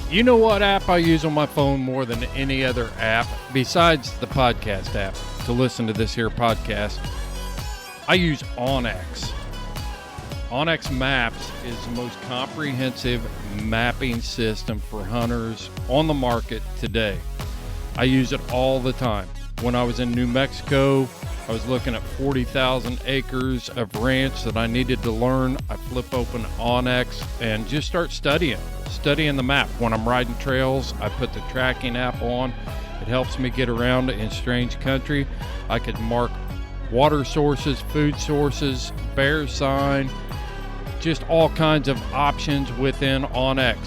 You know what app I use on my phone more than any other app, besides the podcast app, to listen to this here podcast? I use onX. onX Maps is the most comprehensive mapping system for hunters on the market today. I use it all the time. When I was in New Mexico, I was looking at 40,000 acres of ranch that I needed to learn. I flip open onX and just start studying the map. When I'm riding trails, I put the tracking app on. It helps me get around in strange country. I could mark water sources, food sources, bear sign, just all kinds of options within onX.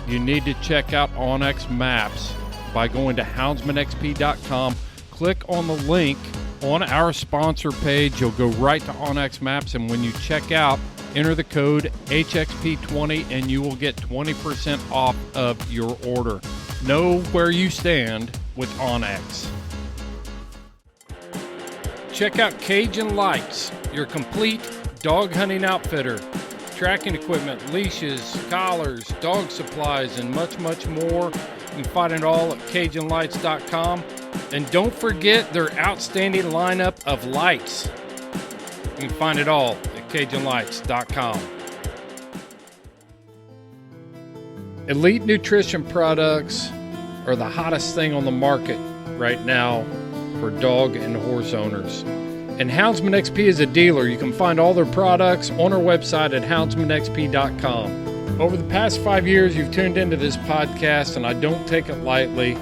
You need to check out onX Maps by going to houndsmanxp.com. Click on the link on our sponsor page. You'll go right to onX Maps, and when you check out, enter the code HXP20 and you will get 20% off of your order. Know where you stand with onX. Check out Cajun Lights, your complete dog hunting outfitter. Tracking equipment, leashes, collars, dog supplies, and much, much more. You can find it all at CajunLights.com. And don't forget their outstanding lineup of lights. You can find it all at CajunLights.com. Elite nutrition products are the hottest thing on the market right now for dog and horse owners. And Houndsman XP is a dealer. You can find all their products on our website at houndsmanxp.com. Over the past 5 years, you've tuned into this podcast, and I don't take it lightly.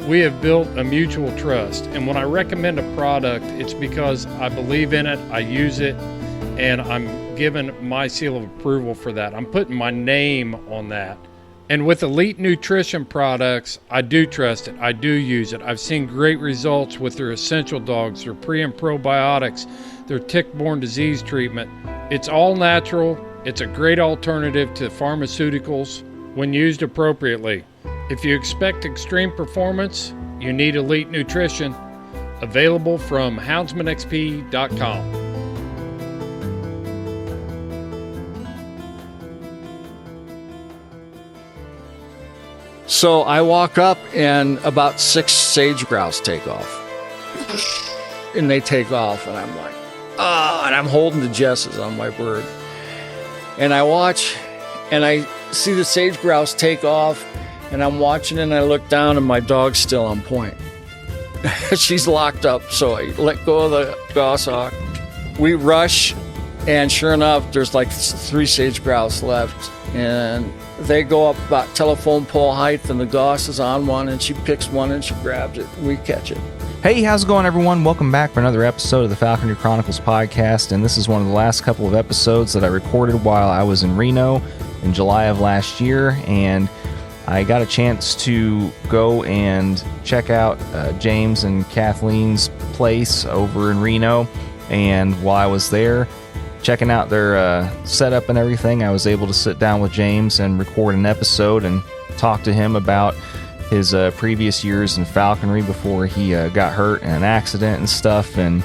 We have built a mutual trust. And when I recommend a product, it's because I believe in it, I use it, and I'm given my seal of approval for that. I'm putting my name on that. And with Elite Nutrition products, I do trust it. I do use it. I've seen great results with their essential dogs, their pre and probiotics, their tick-borne disease treatment. It's all natural. It's a great alternative to pharmaceuticals when used appropriately. If you expect extreme performance, you need Elite Nutrition. Available from houndsmanxp.com. So I walk up and about 6 sage grouse take off. And they take off and I'm like, and I'm holding the jesses on my bird. And I watch and I see the sage grouse take off and I'm watching and I look down and my dog's still on point. She's locked up, so I let go of the goshawk. We rush and sure enough, there's like 3 sage grouse left. And they go up about telephone pole height, and the goss is on one, and she picks one, and she grabs it. We catch it. Hey, how's it going, everyone? Welcome back for another episode of the Falconry Chronicles podcast, and this is one of the last couple of episodes that I recorded while I was in Reno in July of last year, and I got a chance to go and check out James and Kathleen's place over in Reno, and while I was there, checking out their setup and everything, I was able to sit down with James and record an episode and talk to him about his previous years in falconry before he got hurt in an accident and stuff, and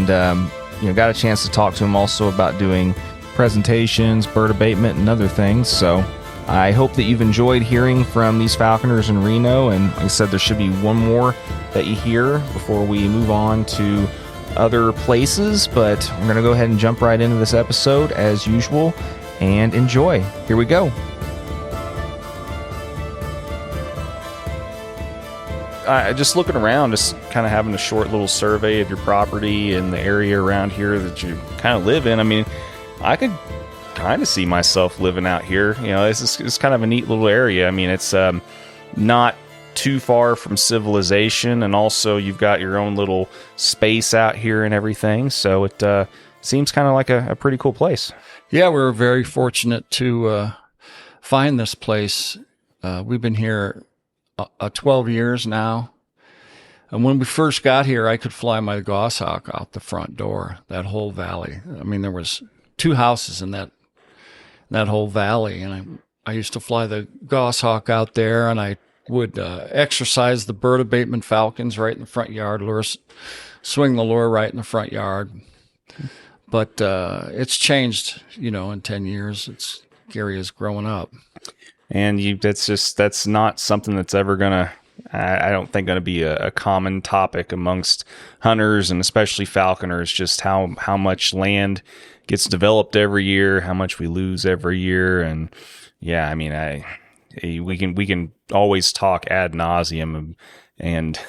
got a chance to talk to him also about doing presentations, bird abatement, and other things. So I hope that you've enjoyed hearing from these falconers in Reno, and like I said, there should be one more that you hear before we move on to other places, but we're going to go ahead and jump right into this episode as usual and enjoy. Here we go. Just looking around, just kind of having a short little survey of your property and the area around here that you kind of live in. I mean, I could kind of see myself living out here. You know, it's kind of a neat little area. I mean, it's not too far from civilization, and also you've got your own little space out here and everything, so it seems kind of like a pretty cool place. Yeah, we're very fortunate to find this place. We've been here 12 years now, and when we first got here, I could fly my goshawk out the front door, that whole valley. I mean, there was 2 houses in that whole valley, and I used to fly the goshawk out there, and I would exercise the bird abatement falcons right in the front yard, swing the lure right in the front yard. But it's changed, in 10 years. Gary is growing up. And that's not something that's ever gonna, I don't think, gonna be a common topic amongst hunters and especially falconers. Just how much land gets developed every year, how much we lose every year, and yeah, I mean, we can always talk ad nauseum and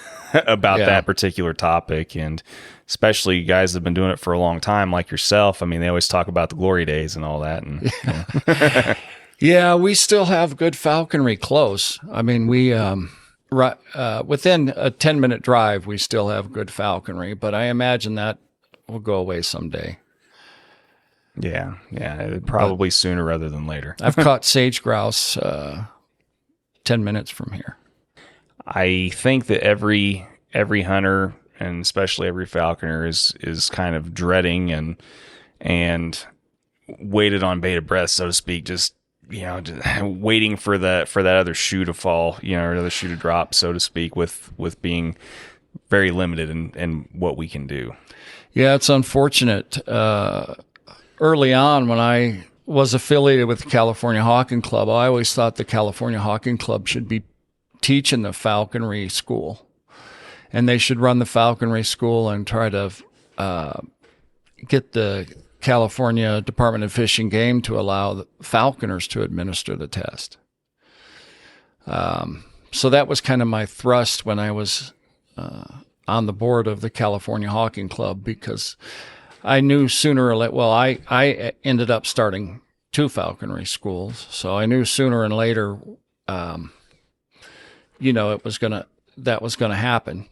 about that particular topic, and especially guys that have been doing it for a long time, like yourself. I mean, they always talk about the glory days and all that. And yeah, we still have good falconry close. I mean, we within a 10-minute drive, we still have good falconry, but I imagine that will go away someday. Yeah, probably sooner rather than later. I've caught sage grouse 10 minutes from here. I think that every hunter, and especially every falconer, is kind of dreading and waited on bated breath, so to speak, just waiting for that other shoe to fall, or another shoe to drop, so to speak, with being very limited in what we can do. Yeah, it's unfortunate. Early on, when I was affiliated with the California Hawking Club, I always thought the California Hawking Club should be teaching the falconry school, and they should run the falconry school and try to get the California Department of Fish and Game to allow the falconers to administer the test. So that was kind of my thrust when I was on the board of the California Hawking Club, because I knew sooner or later, well, I ended up starting 2 falconry schools, so I knew sooner and later, that was gonna happen.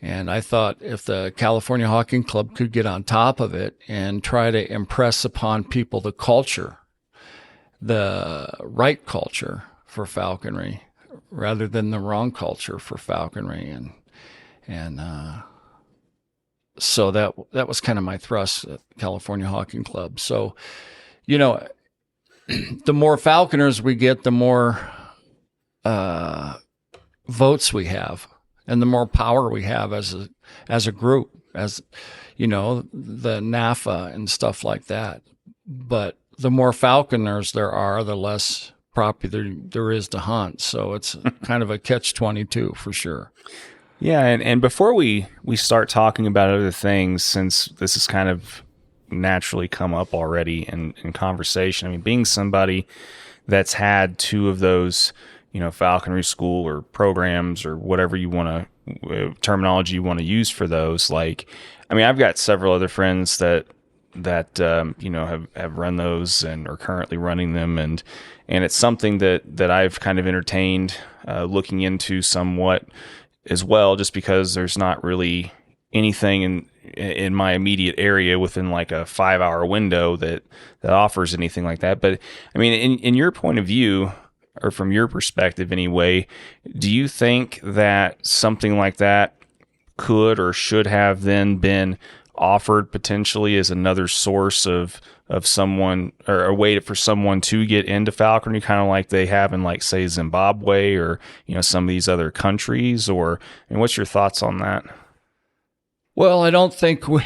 And I thought if the California Hawking Club could get on top of it and try to impress upon people the culture, the right culture for falconry, rather than the wrong culture for falconry, and so that was kind of my thrust at California Hawking Club. So, the more falconers we get, the more votes we have, and the more power we have as a group, as the NAFA and stuff like that. But the more falconers there are, the less property there is to hunt. So it's kind of a catch-22 for sure. Yeah, and before we start talking about other things, since this has kind of naturally come up already in conversation, I mean, being somebody that's had 2 of those, falconry school or programs or whatever you want to, terminology you want to use for those, like, I mean, I've got several other friends that have run those and are currently running them, and it's something that I've kind of entertained looking into somewhat as well, just because there's not really anything in my immediate area within like a 5-hour window that offers anything like that. But I mean, in your point of view, or from your perspective anyway, do you think that something like that could or should have then been offered potentially as another source of someone, or a way for someone to get into falconry, kind of like they have in, like, say, Zimbabwe or some of these other countries? Or, and what's your thoughts on that? Well, I don't think we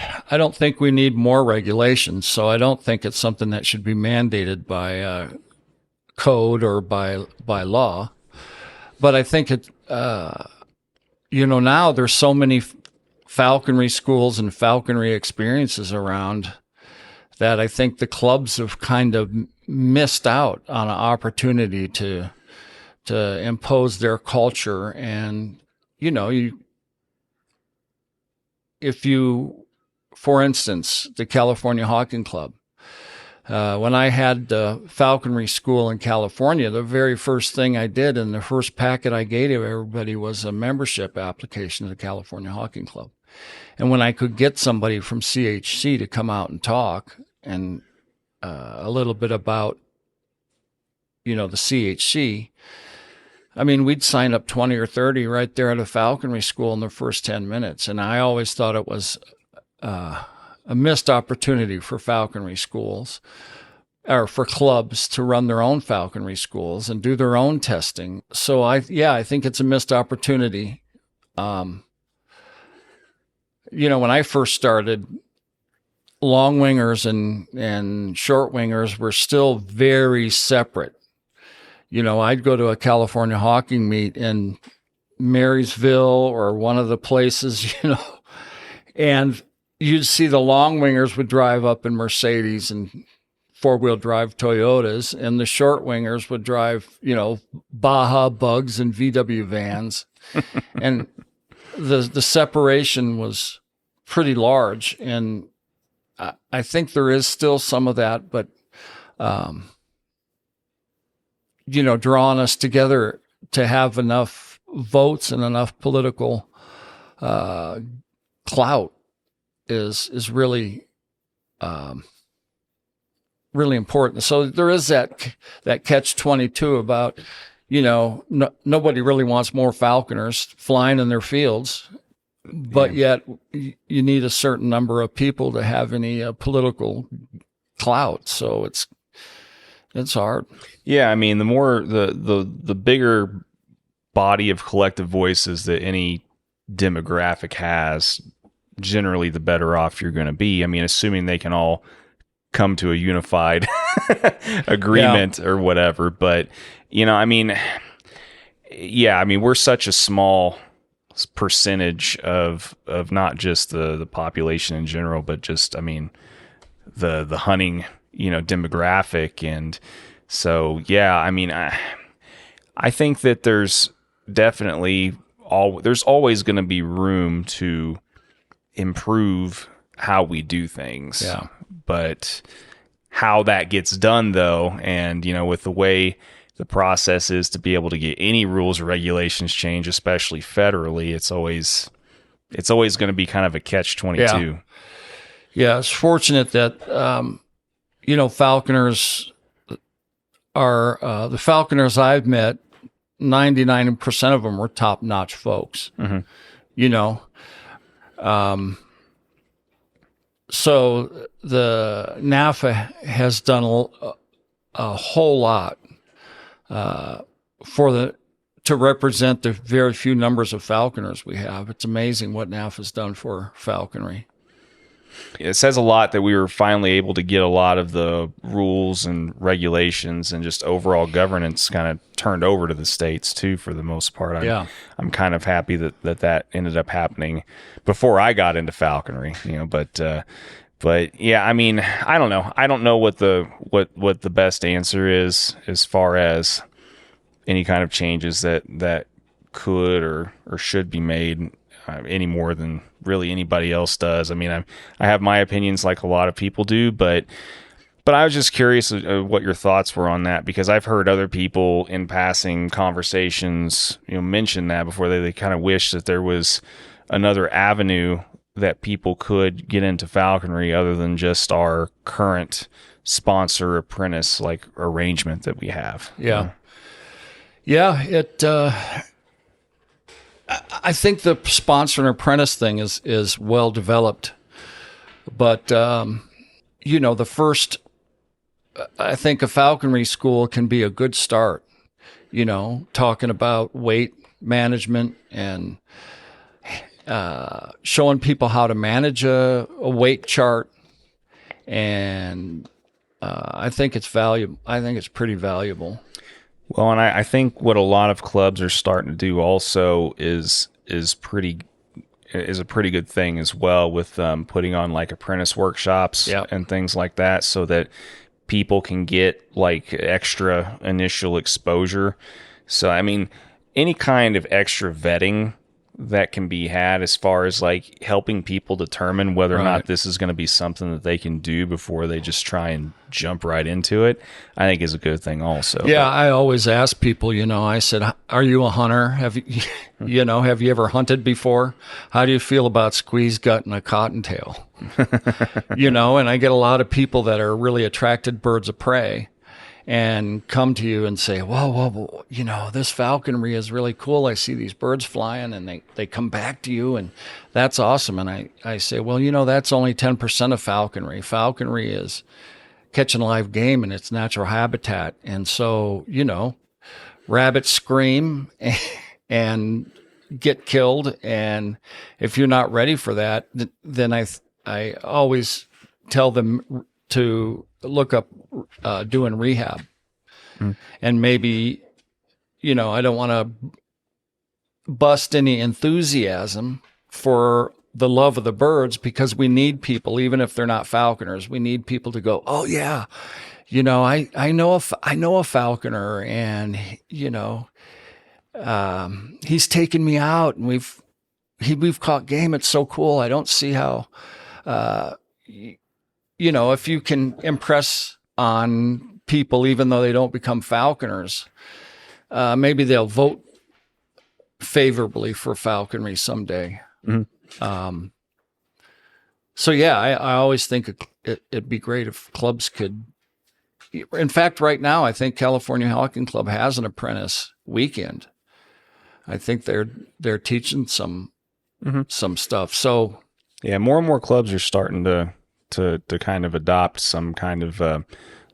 need more regulations, so I don't think it's something that should be mandated by code or by law. But I think it now there's so many falconry schools and falconry experiences around that I think the clubs have kind of missed out on an opportunity to impose their culture. And for instance, the California Hawking Club, when I had the falconry school in California, the very first thing I did, and the first packet I gave everybody, was a membership application to the California Hawking Club. And when I could get somebody from CHC to come out and talk, and a little bit about, the CHC, I mean, we'd sign up 20 or 30 right there at a falconry school in the first 10 minutes. And I always thought it was a missed opportunity for falconry schools, or for clubs, to run their own falconry schools and do their own testing. So I think it's a missed opportunity. When I first started, long wingers and short wingers were still very separate. I'd go to a California hawking meet in Marysville or one of the places, and you'd see the long wingers would drive up in Mercedes and four-wheel drive Toyotas, and the short wingers would drive, Baja Bugs and VW vans. And the separation was pretty large. And I think there is still some of that, but, drawing us together to have enough votes and enough political clout is really really important. So there is that catch-22 about, nobody really wants more falconers flying in their fields, but yet you need a certain number of people to have any political clout. So it's hard. Yeah, I mean, the more the bigger body of collective voices that any demographic has, generally the better off you're going to be. I mean, assuming they can all come to a unified agreement or whatever. But, we're such a small percentage of not just the population in general, but just, the hunting, demographic. And so, I think that there's definitely there's always going to be room to improve how we do things. Yeah. But how that gets done, though, and, with the way the process is to be able to get any rules or regulations changed, especially federally, it's always going to be kind of a catch-22. Yeah, it's fortunate that, falconers are, the falconers I've met, 99% of them were top-notch folks, So the NAFA has done a whole lot to represent the very few numbers of falconers we have. It's amazing what NAFA's done for falconry. It says a lot that we were finally able to get a lot of the rules and regulations and just overall governance kind of turned over to the states too, for the most part. I'm kind of happy that ended up happening before I got into falconry, but yeah, I don't know. I don't know what the best answer is as far as any kind of changes that could or should be made any more than really anybody else does. I have my opinions like a lot of people do, but I was just curious what your thoughts were on that, because I've heard other people in passing conversations, mention that before. They kind of wish that there was another avenue that people could get into falconry other than just our current sponsor apprentice like arrangement that we have. Yeah. I think the sponsor and apprentice thing is well developed, but the first, I think a falconry school can be a good start. Talking about weight management and showing people how to manage a weight chart, and I think it's valuable. I think it's pretty valuable. Well, and I think what a lot of clubs are starting to do also is a pretty good thing as well, with putting on like apprentice workshops and things like that, so that people can get like extra initial exposure. So, any kind of extra vetting that can be had as far as like helping people determine whether or not this is going to be something that they can do before they just try and jump right into it, I think is a good thing also. Yeah, I always ask people, I said, are you a hunter? Have you, have you ever hunted before? How do you feel about squeeze gut and a cottontail? And I get a lot of people that are really attracted birds of prey and come to you and say, whoa, this falconry is really cool. I see these birds flying, and they come back to you, and that's awesome. And I say, well, that's only 10% of falconry. Falconry is catching live game in its natural habitat. And so, rabbits scream and get killed. And if you're not ready for that, then I always tell them to look up doing rehab. And maybe, I don't want to bust any enthusiasm for the love of the birds, because we need people, even if they're not falconers, we need people to go, oh yeah, I know a falconer, and he's taken me out, and we've caught game. It's so cool. I don't see how, if you can impress on people, even though they don't become falconers, maybe they'll vote favorably for falconry someday. So yeah, I always think it'd be great if clubs could. In fact, right now, I think California Hawking Club has an apprentice weekend. I think they're teaching some stuff. So yeah, more and more clubs are starting to kind of adopt some kind of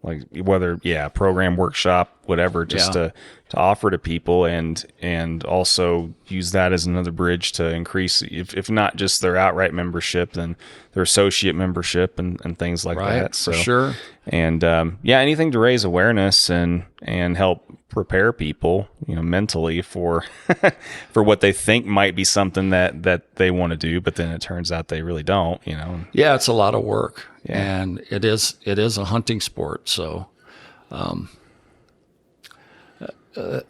like whether program, workshop, whatever, just to offer to people, and also use that as another bridge to increase, if not just their outright membership, then their associate membership and things like that. So for sure. And anything to raise awareness and help prepare people, mentally for for what they think might be something that they want to do, but then it turns out they really don't. Yeah, it's a lot of work, and it is a hunting sport. So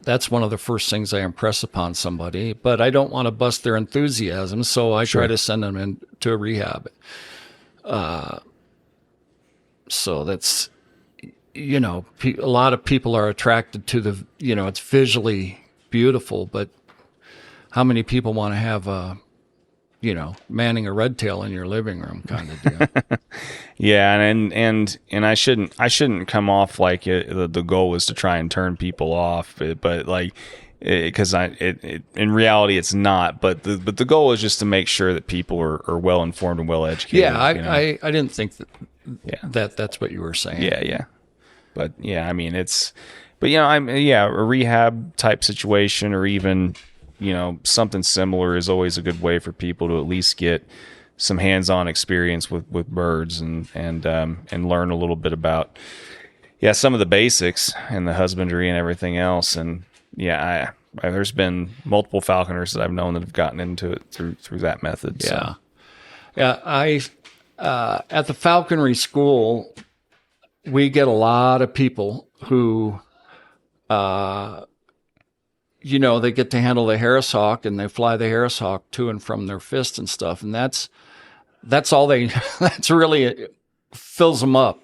that's one of the first things I impress upon somebody, but I don't want to bust their enthusiasm, so I try to send them into a rehab. So that's, a lot of people are attracted to the, it's visually beautiful, but how many people want to have manning a red tail in your living room kind of deal? Yeah, and I shouldn't come off like the goal is to try and turn people off, but like, because in reality it's not. But the goal is just to make sure that people are well informed and well educated. Yeah, I didn't think that's what you were saying. Yeah. But I mean a rehab type situation, or even something similar, is always a good way for people to at least get some hands-on experience with birds and learn a little bit about some of the basics and the husbandry and everything else. And there's been multiple falconers that I've known that have gotten into it through that method. Yeah. So. Yeah. I at the falconry school, we get a lot of people who they get to handle the Harris hawk, and they fly the Harris hawk to and from their fist and stuff. And that's all that's really, it fills them up,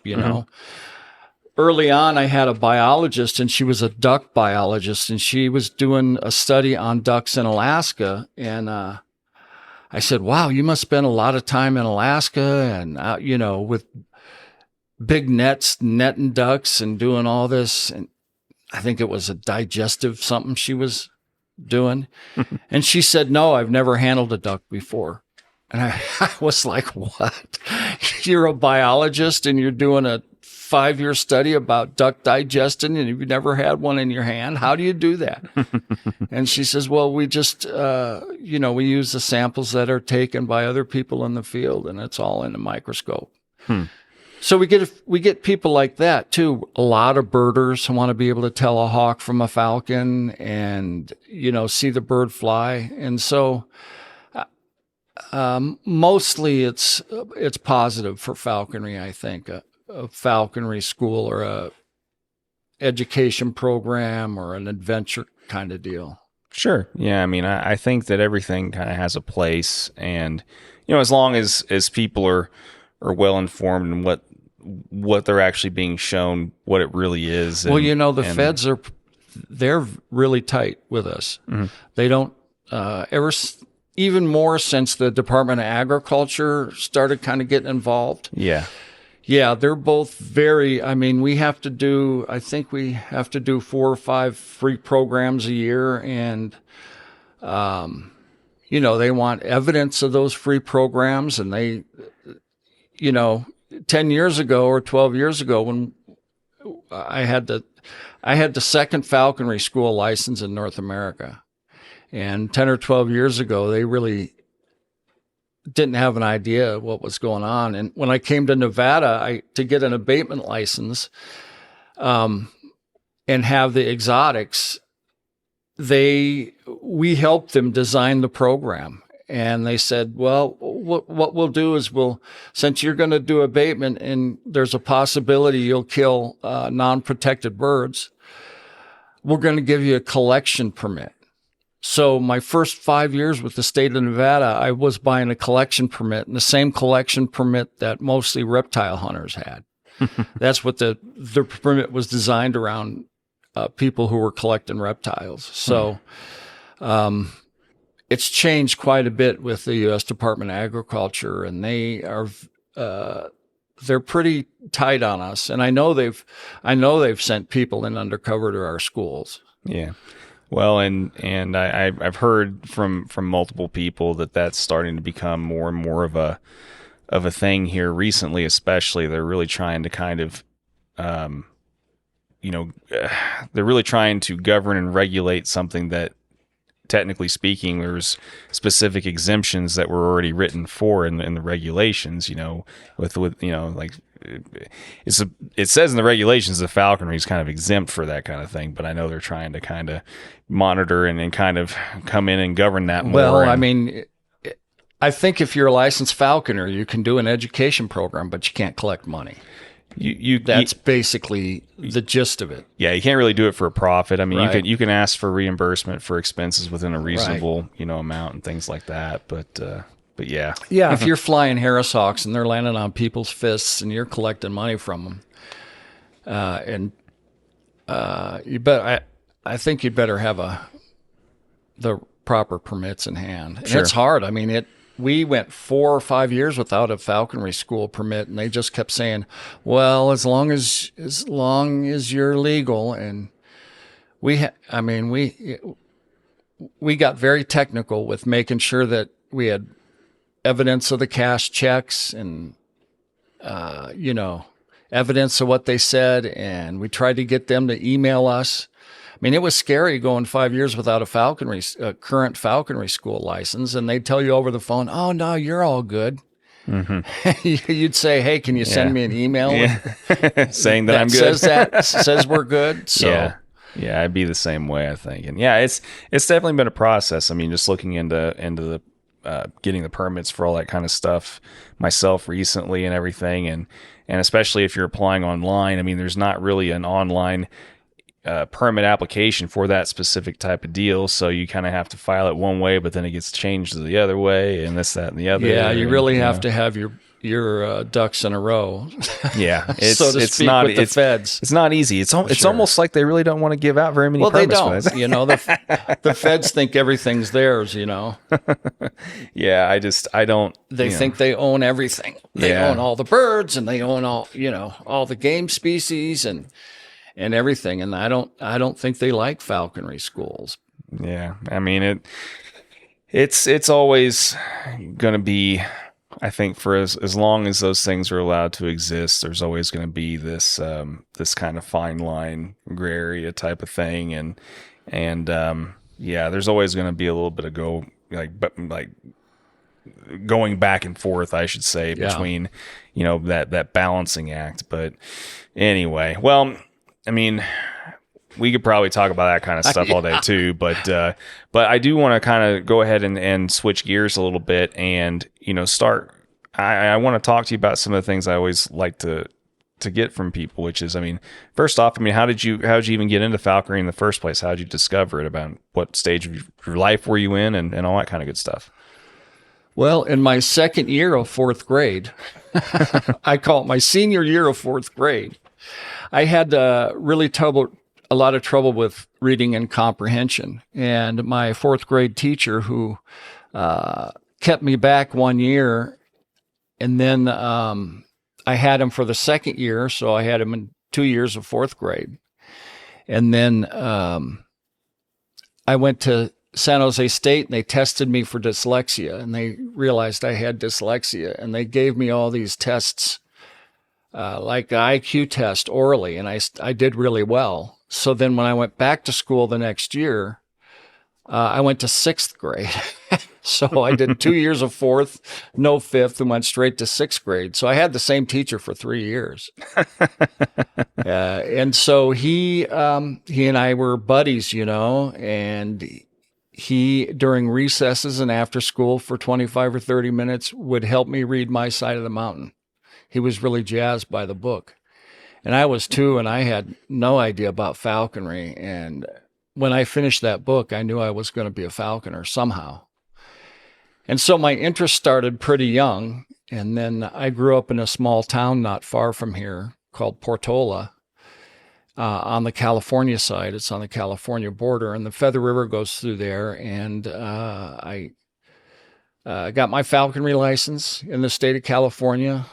Early on, I had a biologist, and she was a duck biologist, and she was doing a study on ducks in Alaska. And I said, wow, you must spend a lot of time in Alaska and, with big nets, netting ducks and doing all this. And I think it was a digestive something she was doing. And she said, no, I've never handled a duck before. And I was like, what? You're a biologist and you're doing a 5-year study about duck digestion, and you've never had one in your hand? How do you do that? And she says, well, we just, we use the samples that are taken by other people in the field, and it's all in a microscope. So we get people like that too. A lot of birders want to be able to tell a hawk from a falcon and, see the bird fly. And so, mostly it's positive for falconry, I think. A falconry school or a education program or an adventure kind of deal. Sure. Yeah. I mean, I think that everything kind of has a place, and, as long as people are well informed in what they're actually being shown, what it really is. The feds they're really tight with us. Mm-hmm. They don't, even more since the Department of Agriculture started kind of getting involved. Yeah. Yeah, they're both very, we have to do 4 or 5 free programs a year, and, they want evidence of those free programs. And they, 10 years ago or 12 years ago, when I had the second falconry school license in North America, and 10 or 12 years ago, they really didn't have an idea what was going on. And when I came to Nevada, to get an abatement license, and have the exotics, we helped them design the program. And they said, well, what we'll do is since you're going to do abatement and there's a possibility you'll kill non-protected birds, we're going to give you a collection permit. So my first 5 years with the state of Nevada, I was buying a collection permit, and the same collection permit that mostly reptile hunters had. That's what the permit was designed around, people who were collecting reptiles. So it's changed quite a bit with the U.S. Department of Agriculture, and they're pretty tight on us. And I know they've sent people in undercover to our schools. Yeah. Well, and I've heard from multiple people that that's starting to become more and more of a thing here recently. Especially, they're really trying to kind of, they're really trying to govern and regulate something that, technically speaking, there's specific exemptions that were already written for in the regulations. With like. It says in the regulations that falconry is kind of exempt for that kind of thing, but I know they're trying to kind of monitor and kind of come in and govern that more. Well, I mean, I think if you're a licensed falconer, you can do an education program, but you can't collect money. That's basically the gist of it. Yeah, you can't really do it for a profit. I mean, Right. you can ask for reimbursement for expenses within a reasonable amount and things like that, but yeah. Yeah, if you're flying Harris Hawks and they're landing on people's fists and you're collecting money from them, I think you'd better have the proper permits in hand. And Sure. It's hard. I mean, we went 4 or 5 years without a falconry school permit, and they just kept saying, "Well, as long as you're legal." And we got very technical with making sure that we had evidence of the cash checks and, evidence of what they said. And we tried to get them to email us. I mean, it was scary going 5 years without a current falconry school license. And they'd tell you over the phone, "Oh, no, you're all good." Mm-hmm. You'd say, "Hey, can you send me an email?" Saying that I'm good. Says we're good. So. Yeah, I'd be the same way, I think. And yeah, it's definitely been a process. I mean, just looking into the getting the permits for all that kind of stuff myself recently and everything, and especially if you're applying online. I mean, there's not really an online permit application for that specific type of deal, so you kind of have to file it one way, but then it gets changed to the other way, and this, that, and the other. Yeah, you really have to have your ducks in a row. Yeah, it's so to speak, not with the feds. It's not easy. It's Sure. almost like they really don't want to give out very many Well, they permits. don't. The feds think everything's theirs. Yeah, I don't. They think they own everything. They own all the birds, and they own all the game species and everything. And I don't think they like falconry schools. Yeah, I mean it's always going to be. I think for as long as those things are allowed to exist, there's always going to be this kind of fine line, gray area type of thing, and there's always going to be a little bit of going back and forth, I should say, between that balancing act. But anyway, well, I mean, we could probably talk about that kind of stuff all day too, but I do want to kind of go ahead and switch gears a little bit and, start. I want to talk to you about some of the things I always like to get from people, which is, I mean, first off, I mean, how did you even get into falconry in the first place? How did you discover it? About what stage of your life were you in, and all that kind of good stuff? Well, in my second year of fourth grade, I call it my senior year of fourth grade, I had a lot of trouble with reading and comprehension. And my fourth grade teacher, who kept me back 1 year, and then I had him for the second year, so I had him in 2 years of fourth grade. And then I went to San Jose State, and they tested me for dyslexia, and they realized I had dyslexia, and they gave me all these tests, like the IQ test orally, and I did really well. So then when I went back to school the next year, I went to 6th grade. So I did 2 years of 4th, no 5th, and went straight to 6th grade. So I had the same teacher for 3 years. And so he and I were buddies, and he, during recesses and after school for 25 or 30 minutes, would help me read my side of the mountain. He was really jazzed by the book. And I was too, and I had no idea about falconry. And when I finished that book, I knew I was going to be a falconer somehow. And so my interest started pretty young. And then I grew up in a small town not far from here called Portola on the California side. It's on the California border, and the Feather River goes through there. And I got my falconry license in the state of California.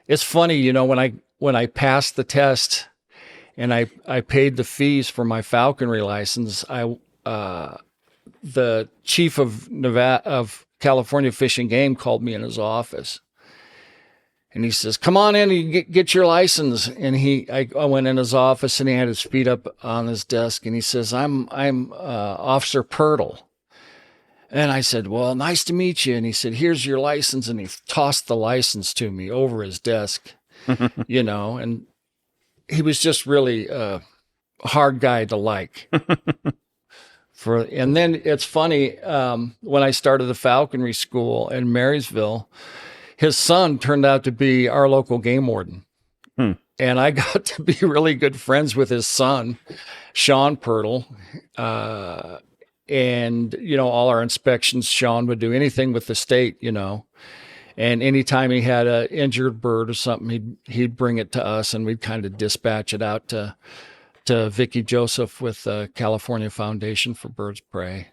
It's funny, when I passed the test and I paid the fees for my falconry license, the chief of California Fish and Game called me in his office, and he says, "Come on in and get your license." And I went in his office, and he had his feet up on his desk, and he says, "I'm Officer Pirtle." And I said, "Well, nice to meet you." And he said, "Here's your license." And he tossed the license to me over his desk, and he was just really a hard guy to like. And then it's funny, when I started the falconry school in Marysville, his son turned out to be our local game warden. And I got to be really good friends with his son, Sean Pirtle. And, all our inspections, Sean would do anything with the state, and anytime he had an injured bird or something, he'd bring it to us, and we'd kind of dispatch it out to Vicki Joseph with the California Foundation for Birds of Prey.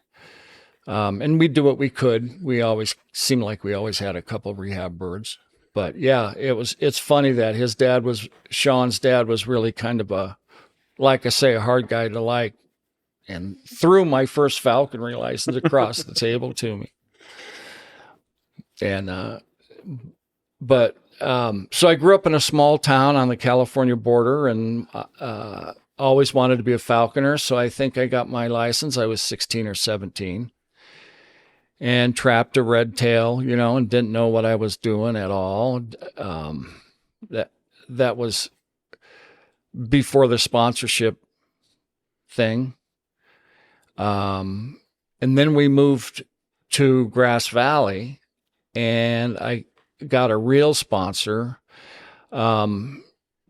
And we'd do what we could. We always seemed like we always had a couple of rehab birds. But yeah, it's funny that Sean's dad was really kind of a hard guy to like, and threw my first falconry license across the table to me. And, so I grew up in a small town on the California border, and, always wanted to be a falconer. So I think I got my license. I was 16 or 17 and trapped a red tail, and didn't know what I was doing at all. That was before the sponsorship thing. And then we moved to Grass Valley, and I got a real sponsor, Jim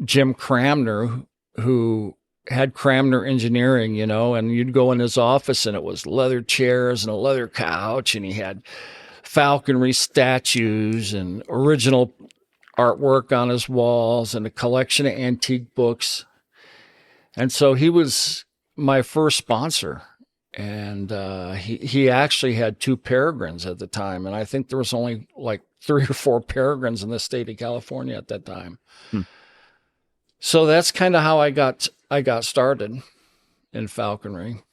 Cramner, who had Cramner Engineering, and you'd go in his office and it was leather chairs and a leather couch, and he had falconry statues and original artwork on his walls and a collection of antique books. And so he was my first sponsor. And he actually had 2 peregrines at the time, and I think there was only like 3 or 4 peregrines in the state of California at that time. So that's kind of how I got started in falconry.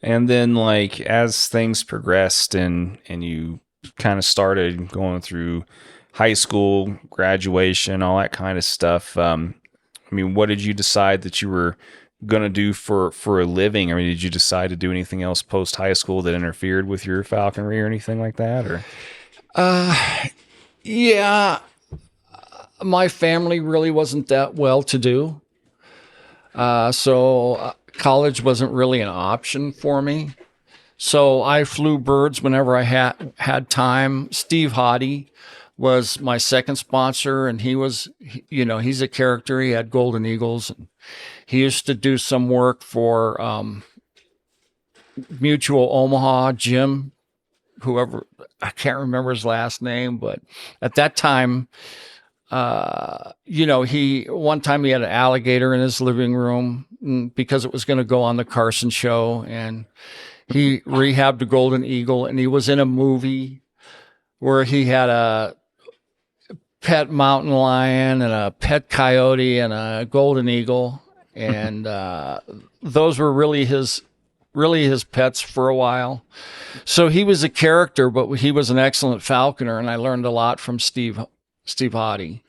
And then, like, as things progressed and you kind of started going through high school, graduation, all that kind of stuff, what did you decide that you were going to do for a living? Did you decide to do anything else post high school that interfered with your falconry or anything like that? Or yeah, my family really wasn't that well to do, so college wasn't really an option for me. So I flew birds whenever I had time. Steve Hoddy was my second sponsor, and he's a character. He had golden eagles, and he used to do some work for Mutual Omaha, Jim, whoever, I can't remember his last name, but at that time, one time he had an alligator in his living room because it was going to go on the Carson show, and he rehabbed a golden eagle, and he was in a movie where he had a pet mountain lion and a pet coyote and a golden eagle. And those were really his pets for a while. So he was a character, but he was an excellent falconer, and I learned a lot from Steve Hoddy.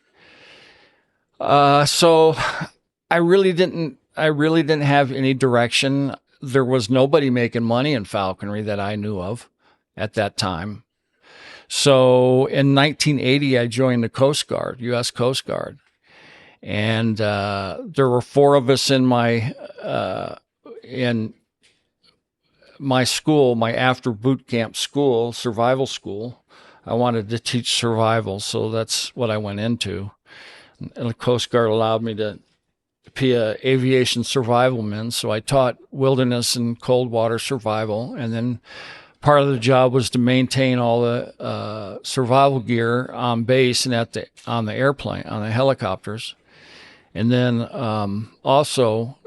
So I really didn't I really didn't have any direction. There was nobody making money in falconry that I knew of at that time. So in 1980, I joined the Coast Guard, U.S. Coast Guard. And there were 4 of us in my school, my after boot camp school, survival school. I wanted to teach survival, so that's what I went into. And the Coast Guard allowed me to be an aviation survivalman, so I taught wilderness and cold water survival. And then part of the job was to maintain all the survival gear on base and on the airplane, on the helicopters. And then also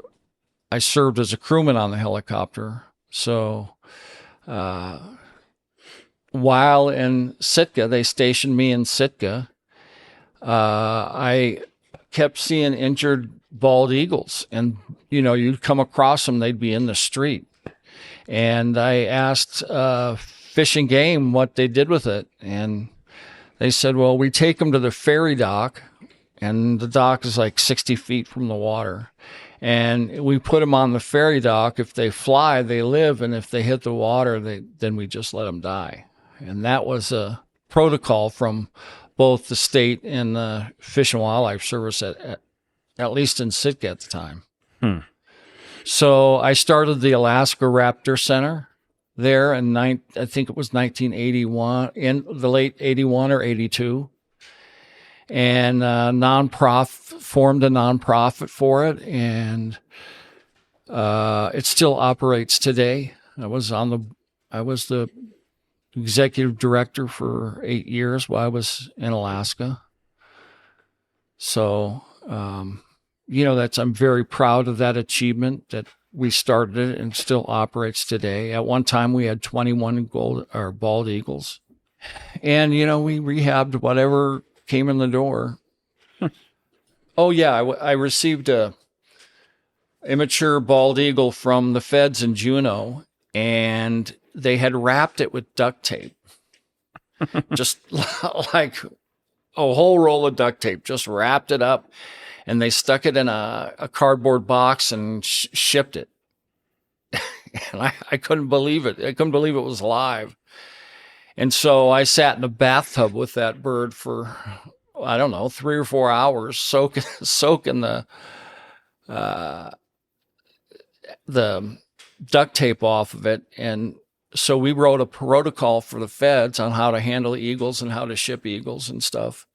I served as a crewman on the helicopter. So while in Sitka, they stationed me in Sitka, I kept seeing injured bald eagles. And, you'd come across them, they'd be in the street. And I asked Fish and Game what they did with it. And they said, well, we take them to the ferry dock. And the dock is like 60 feet from the water. And we put them on the ferry dock. If they fly, they live. And if they hit the water, then we just let them die. And that was a protocol from both the state and the Fish and Wildlife Service, at least in Sitka at the time. So I started the Alaska Raptor Center there in, I think it was 1981, in the late 81 or 82. And formed a nonprofit for it, and it still operates today. I was the executive director for 8 years while I was in Alaska. So, I'm very proud of that achievement, that we started it and still operates today. At one time, we had 21 bald eagles, and we rehabbed whatever came in the door. Oh yeah, I received a immature bald eagle from the feds in Juneau, and they had wrapped it with duct tape. Just like a whole roll of duct tape, just wrapped it up, and they stuck it in a cardboard box and shipped it. And I couldn't believe it. I couldn't believe it was live. And so I sat in a bathtub with that bird for, 3 or 4 hours, soaking the duct tape off of it. And so we wrote a protocol for the feds on how to handle eagles and how to ship eagles and stuff.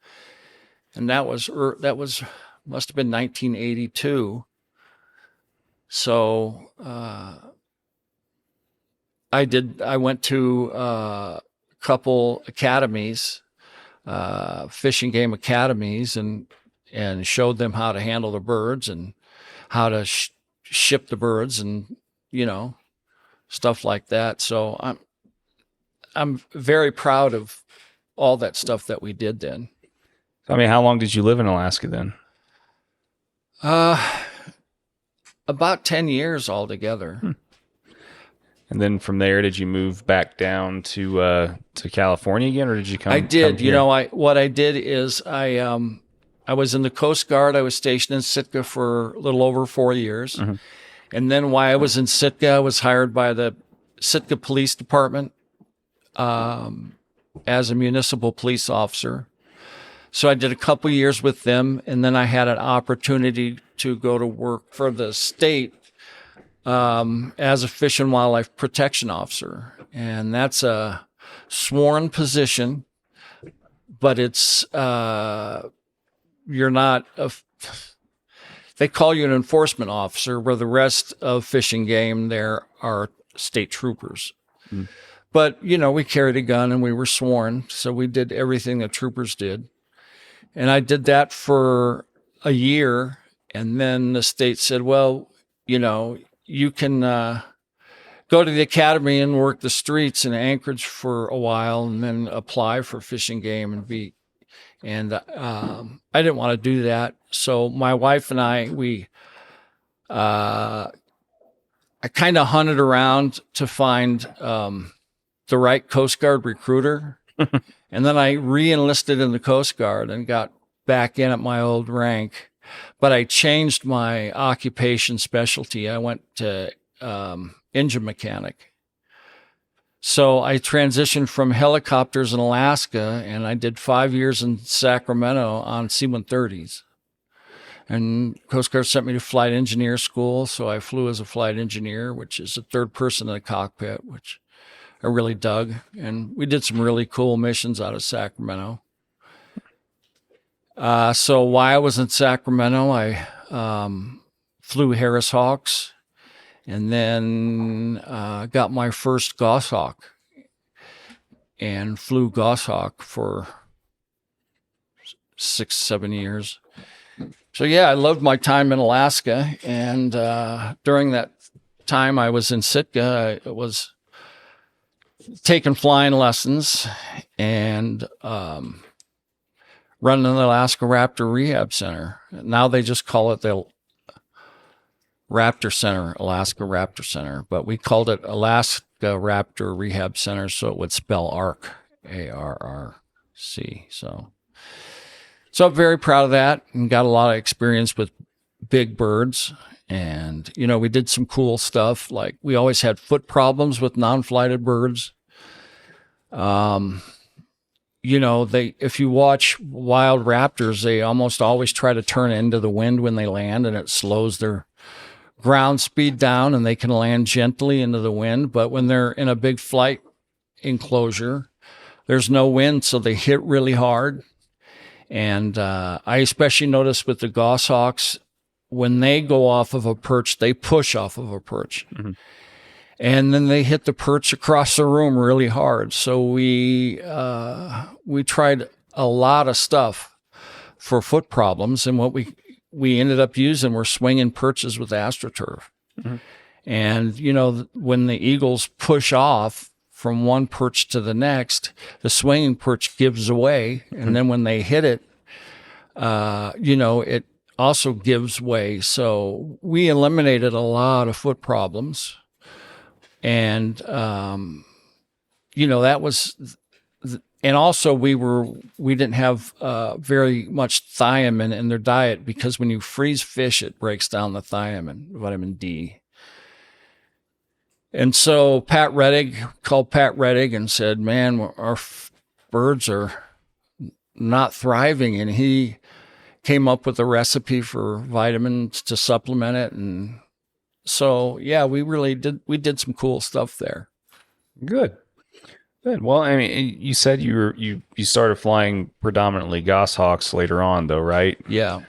And that must have been 1982. So I went to couple academies, fish and game academies, and showed them how to handle the birds and how to ship the birds and stuff like that. So I'm very proud of all that stuff that we did then. I mean, how long did you live in Alaska then? About 10 years altogether. And then from there, did you move back down to California again, or did you come? I did. Come here? What I did is I was in the Coast Guard. I was stationed in Sitka for a little over 4 years. Mm-hmm. And then while I was in Sitka, I was hired by the Sitka Police Department as a municipal police officer. So I did a couple years with them, and then I had an opportunity to go to work for the state as a fish and wildlife protection officer. And that's a sworn position, but it's, you're not they call you an enforcement officer, where the rest of fish and game there are state troopers. Mm. But, we carried a gun and we were sworn. So we did everything the troopers did. And I did that for a year. And then the state said, well, you can go to the academy and work the streets in Anchorage for a while and then apply for fish and game and I didn't want to do that. So my wife and I kind of hunted around to find the right Coast Guard recruiter. And then I re-enlisted in the Coast Guard and got back in at my old rank. but I changed my occupation specialty. I went to engine mechanic. So I transitioned from helicopters in Alaska, and I did 5 years in Sacramento on C-130s. And Coast Guard sent me to flight engineer school, so I flew as a flight engineer, which is the third person in the cockpit, which I really dug. And we did some really cool missions out of Sacramento. So while I was in Sacramento, I flew Harris Hawks, and then got my first Goshawk and flew Goshawk for 6-7 years. So yeah, I loved my time in Alaska, and during that time I was in Sitka, I was taking flying lessons and running the Alaska Raptor Rehab Center. Now they just call it the Raptor Center, Alaska Raptor Center, but we called it Alaska Raptor Rehab Center, so it would spell ARC, ARRC. So I'm very proud of that, and got a lot of experience with big birds. And, you know, we did some cool stuff. Like, we always had foot problems with non-flighted birds. You know, if you watch wild raptors, they almost always try to turn into the wind when they land, and it slows their ground speed down, and they can land gently into the wind. But when they're in a big flight enclosure, there's no wind, so they hit really hard. And I especially noticed with the Goshawks, when they go off of a perch, they push off of a perch. Mm-hmm. And then they hit the perch across the room really hard. So we tried a lot of stuff for foot problems, and what we ended up using were swinging perches with AstroTurf. Mm-hmm. And, you know, when the eagles push off from one perch to the next, the swinging perch gives away. And mm-hmm. then when they hit it, you know, it also gives way. So we eliminated a lot of foot problems. And, you know, that was, and also we didn't have very much thiamine in their diet, because when you freeze fish, it breaks down the thiamine, vitamin D. And so called Pat Reddig and said, man, our birds are not thriving. And he came up with a recipe for vitamins to supplement it. And so, yeah, we did some cool stuff there. Good. Well, I mean, you said you started flying predominantly Goshawks later on, though, right? Yeah.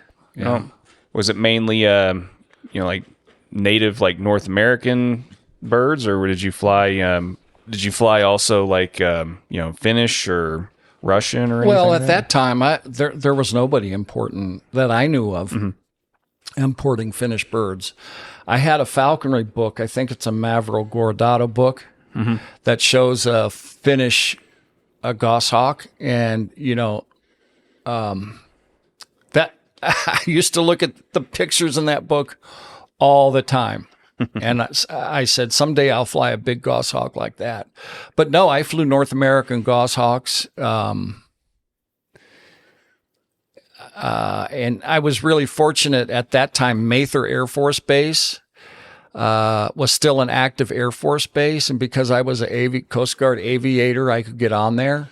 Was it mainly, you know, like native, like North American birds, or did you fly? Did you fly also like, you know, Finnish or Russian or anything? Well, at that time, there was nobody important that I knew of mm-hmm. importing Finnish birds. I had a falconry book. I think it's a Mavro Gorodato book. Mm-hmm. That shows a Finnish goshawk, and you know, that I used to look at the pictures in that book all the time, and I said someday I'll fly a big goshawk like that. But no, I flew North American goshawks, and I was really fortunate at that time. Mather Air Force Base was still an active Air Force base. And because I was a Coast Guard aviator, I could get on there,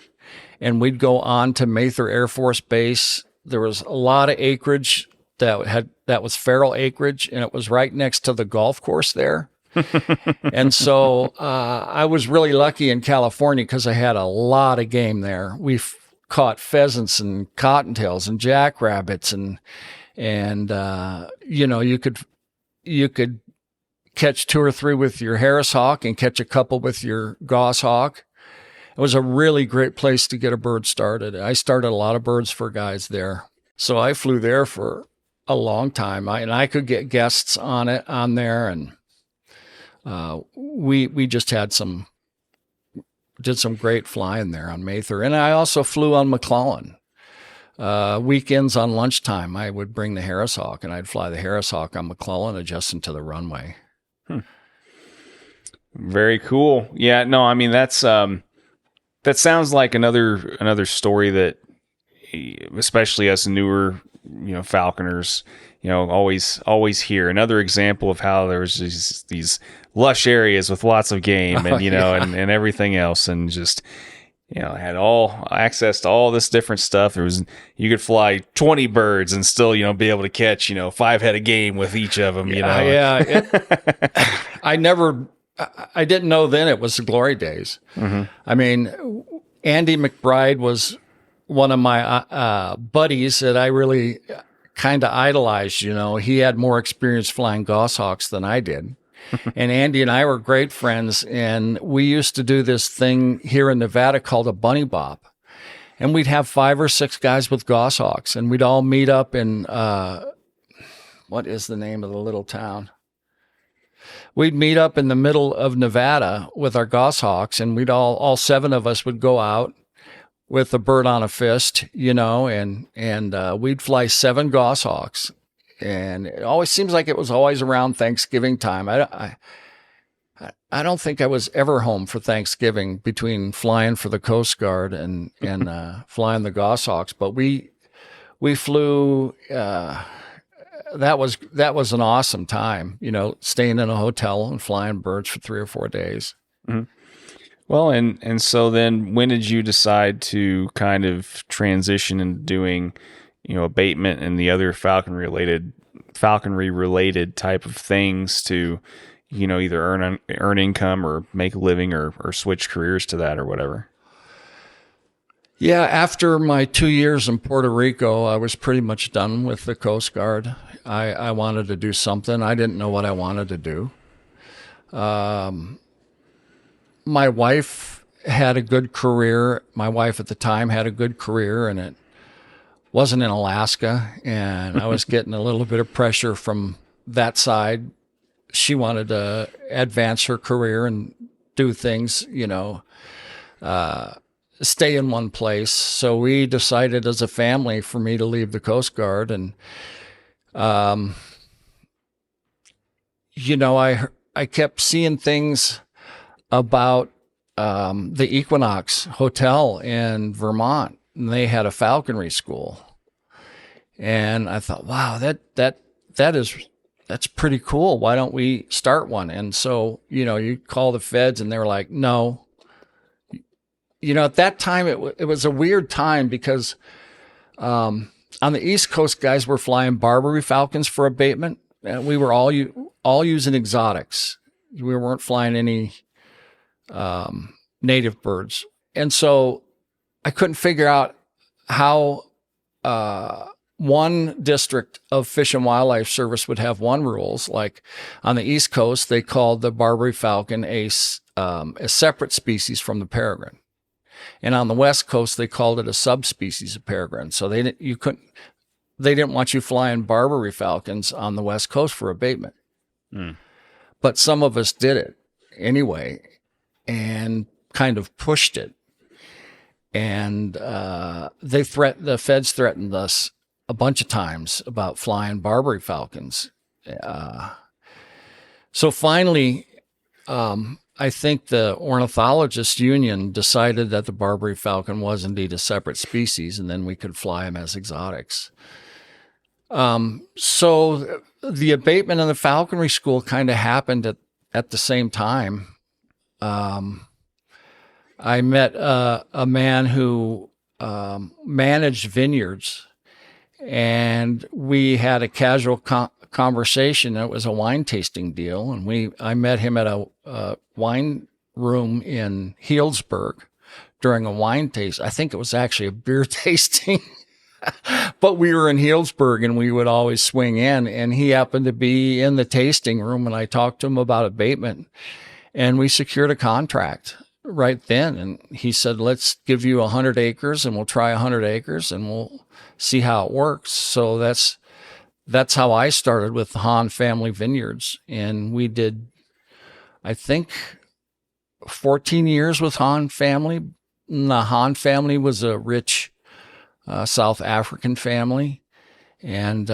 and we'd go on to Mather Air Force Base. There was a lot of acreage that was feral acreage, and it was right next to the golf course there. And so, I was really lucky in California because I had a lot of game there. We caught pheasants and cottontails and jackrabbits, and you know, you could catch 2 or 3 with your Harris Hawk and catch a couple with your Goshawk. It was a really great place to get a bird started. I started a lot of birds for guys there. So I flew there for a long time. I could get guests on there, and we just did some great flying there on Mather. And I also flew on McClellan. Weekends on lunchtime, I would bring the Harris Hawk, and I'd fly the Harris Hawk on McClellan adjusting to the runway. Very cool. Yeah, no, I mean, that sounds like another story that, especially us newer, falconers, always hear another example of how there's these lush areas with lots of game and, and everything else. And just, had all access to all this different stuff. You could fly 20 birds and still, be able to catch, 5 head of game with each of them, Yeah. I didn't know then it was the glory days. Mm-hmm. I mean, Andy McBride was one of my buddies that I really kind of idolized. He had more experience flying Goshawks than I did. And Andy and I were great friends, and we used to do this thing here in Nevada called a bunny bop. And we'd have 5 or 6 guys with Goshawks, and we'd all meet up in, what is the name of the little town? We'd meet up in the middle of Nevada with our Goshawks, and we'd all 7 of us would go out with a bird on a fist, and we'd fly 7 Goshawks. And it always seems like it was always around Thanksgiving time. I don't think I was ever home for Thanksgiving between flying for the Coast Guard and flying the Goshawks. But we flew. That was an awesome time. Staying in a hotel and flying birds for 3 or 4 days. Mm-hmm. Well, and so then when did you decide to kind of transition into doing, abatement and the other falconry related type of things to, either earn income or make a living or switch careers to that or whatever? Yeah, after my 2 years in Puerto Rico, I was pretty much done with the Coast Guard. I wanted to do something. I didn't know what I wanted to do. My wife had a good career. My wife at the time had a good career, and it wasn't in Alaska, and I was getting a little bit of pressure from that side. She wanted to advance her career and do things, stay in one place. So we decided as a family for me to leave the Coast Guard. And, I kept seeing things about the Equinox Hotel in Vermont. And they had a falconry school. And I thought, wow, that's pretty cool. Why don't we start one? And so, you call the feds and they were like, no. At that time, it was a weird time because on the East Coast, guys were flying Barbary falcons for abatement. And we were all using exotics. We weren't flying any native birds. And so I couldn't figure out how one district of Fish and Wildlife Service would have one rules. Like on the East Coast, they called the Barbary falcon a separate species from the peregrine. And on the West Coast, they called it a subspecies of peregrine. So they didn't want you flying Barbary falcons on the West Coast for abatement. Mm. But some of us did it anyway and kind of pushed it. And the feds threatened us a bunch of times about flying Barbary falcons. So finally, I think the Ornithologists Union decided that the Barbary falcon was indeed a separate species, and then we could fly them as exotics. So the abatement in the falconry school kind of happened at the same time. I met a man who managed vineyards, and we had a casual conversation. It was a wine tasting deal, and I met him at a wine room in Healdsburg during a wine taste. I think it was actually a beer tasting, but we were in Healdsburg, and we would always swing in. And he happened to be in the tasting room, and I talked to him about abatement, and we secured a contract right then. And he said, let's give you 100 acres and we'll try 100 acres and we'll see how it works. So that's how I started with the Hahn Family Vineyards. And we did, I think, 14 years with Hahn Family. And the Hahn family was a rich South African family. And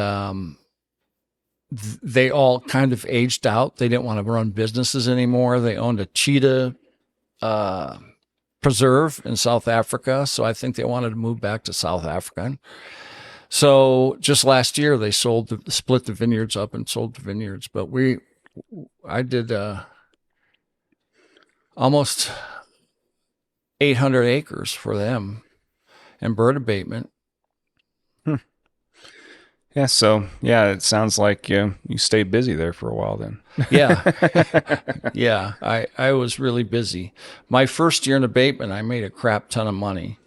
they all kind of aged out. They didn't want to run businesses anymore. They owned a cheetah preserve in South Africa. So I think they wanted to move back to South Africa. So just last year they split the vineyards up and sold the vineyards. But I did almost 800 acres for them and bird abatement. Yeah. So it sounds like you stayed busy there for a while then. Yeah. Yeah. I was really busy. My first year in abatement, I made a crap ton of money.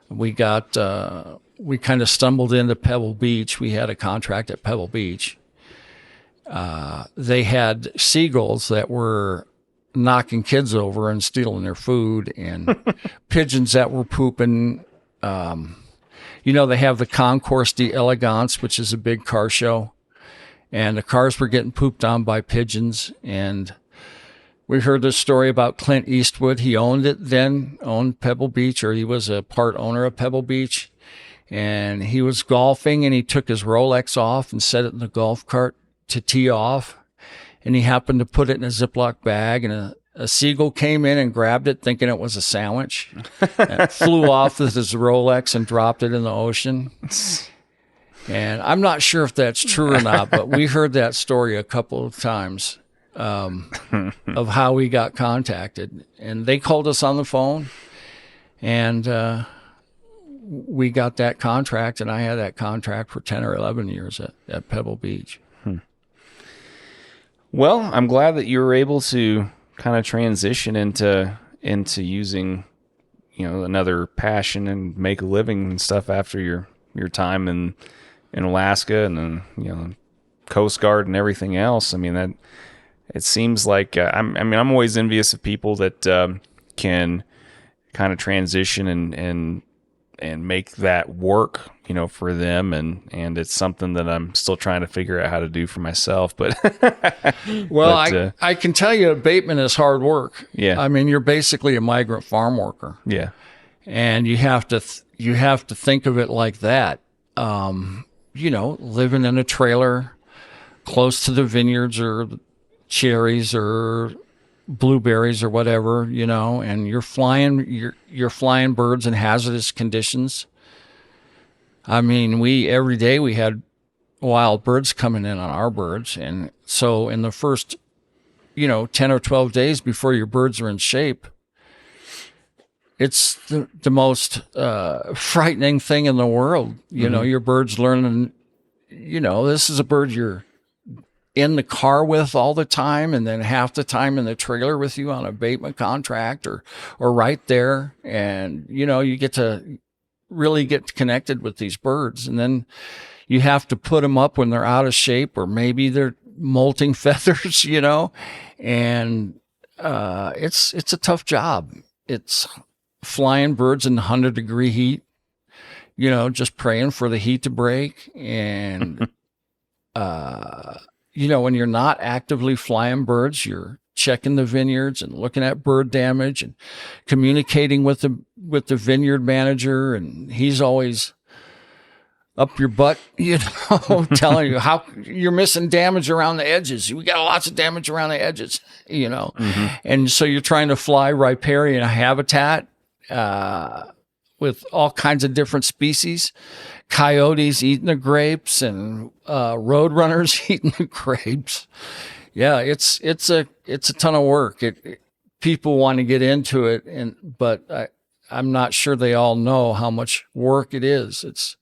We kind of stumbled into Pebble Beach. We had a contract at Pebble Beach. They had seagulls that were knocking kids over and stealing their food, and pigeons that were pooping. They have the Concours d'Elegance, which is a big car show, and the cars were getting pooped on by pigeons. And we heard this story about Clint Eastwood. He owned Pebble Beach, or he was a part owner of Pebble Beach. And he was golfing, and he took his Rolex off and set it in the golf cart to tee off. And he happened to put it in a Ziploc bag, and a seagull came in and grabbed it thinking it was a sandwich, and flew off with his Rolex and dropped it in the ocean. And I'm not sure if that's true or not, but we heard that story a couple of times of how we got contacted. And they called us on the phone, and we got that contract, and I had that contract for 10 or 11 years at Pebble Beach. Well, I'm glad that you were able to kind of transition into using, another passion and make a living and stuff after your time in Alaska and then, Coast Guard and everything else. I mean, that it seems like, I'm always envious of people that can kind of transition and make that work, for them. And it's something that I'm still trying to figure out how to do for myself. But I can tell you abatement is hard work. Yeah. I mean, you're basically a migrant farm worker. Yeah. And you have to think of it like that. Living in a trailer close to the vineyards or cherries or blueberries or whatever, and you're flying birds in hazardous conditions. I mean, every day we had wild birds coming in on our birds. And so in the first, 10 or 12 days before your birds are in shape, it's the most frightening thing in the world. Your bird's learning, this is a bird you're in the car with all the time, and then half the time in the trailer with you on an abatement contract or right there. And, you get to really get connected with these birds. And then you have to put them up when they're out of shape, or maybe they're molting feathers, and it's a tough job. It's flying birds in 100-degree heat, just praying for the heat to break. And, when you're not actively flying birds, you're checking the vineyards and looking at bird damage and communicating with the vineyard manager. And he's always up your butt, telling you how you're missing damage around the edges. We got lots of damage around the edges, Mm-hmm. And so you're trying to fly riparian habitat, with all kinds of different species, coyotes eating the grapes and roadrunners eating the grapes. Yeah, it's a ton of work. People want to get into it, but I'm not sure they all know how much work it is. It's